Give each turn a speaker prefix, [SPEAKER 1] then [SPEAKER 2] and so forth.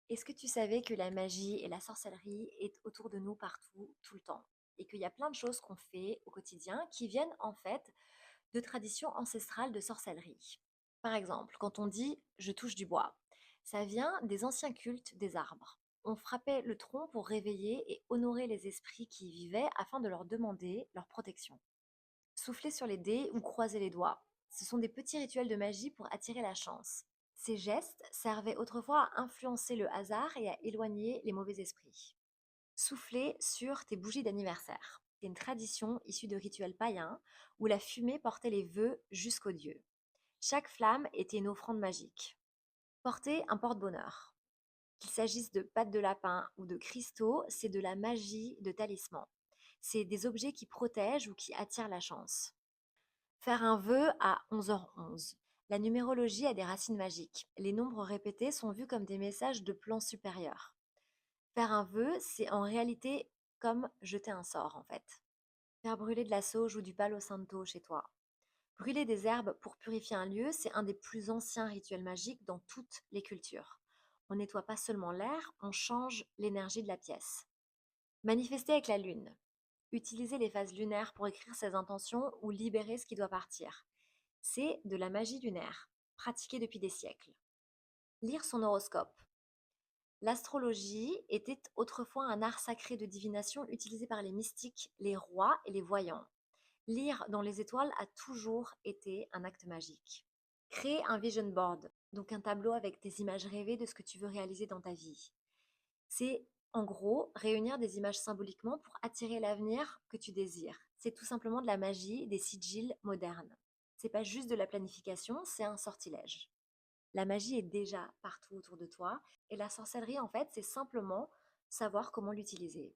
[SPEAKER 1] Est-ce que tu savais que la magie et la sorcellerie est autour de nous partout, tout le temps? Et qu'il y a plein de choses qu'on fait au quotidien qui viennent en fait de traditions ancestrales de sorcellerie. Par exemple, quand on dit je touche du bois, ça vient des anciens cultes des arbres. On frappait le tronc pour réveiller et honorer les esprits qui y vivaient afin de leur demander leur protection. Souffler sur les dés ou croiser les doigts, ce sont des petits rituels de magie pour attirer la chance. Ces gestes servaient autrefois à influencer le hasard et à éloigner les mauvais esprits. Souffler sur tes bougies d'anniversaire. C'est une tradition issue de rituels païens où la fumée portait les vœux jusqu'aux dieux. Chaque flamme était une offrande magique. Porter un porte-bonheur. Qu'il s'agisse de pattes de lapin ou de cristaux, c'est de la magie de talisman. C'est des objets qui protègent ou qui attirent la chance. Faire un vœu à 11h11. La numérologie a des racines magiques. Les nombres répétés sont vus comme des messages de plans supérieurs. Faire un vœu, c'est en réalité comme jeter un sort en fait. Faire brûler de la sauge ou du palo santo chez toi. Brûler des herbes pour purifier un lieu, c'est un des plus anciens rituels magiques dans toutes les cultures. On nettoie pas seulement l'air, on change l'énergie de la pièce. Manifester avec la lune. Utiliser les phases lunaires pour écrire ses intentions ou libérer ce qui doit partir. C'est de la magie lunaire, pratiquée depuis des siècles. Lire son horoscope. L'astrologie était autrefois un art sacré de divination utilisé par les mystiques, les rois et les voyants. Lire dans les étoiles a toujours été un acte magique. Créer un vision board, donc un tableau avec des images rêvées de ce que tu veux réaliser dans ta vie. C'est en gros réunir des images symboliquement pour attirer l'avenir que tu désires. C'est tout simplement de la magie, des sigils modernes. C'est pas juste de la planification, c'est un sortilège. La magie est déjà partout autour de toi et la sorcellerie en fait, c'est simplement savoir comment l'utiliser.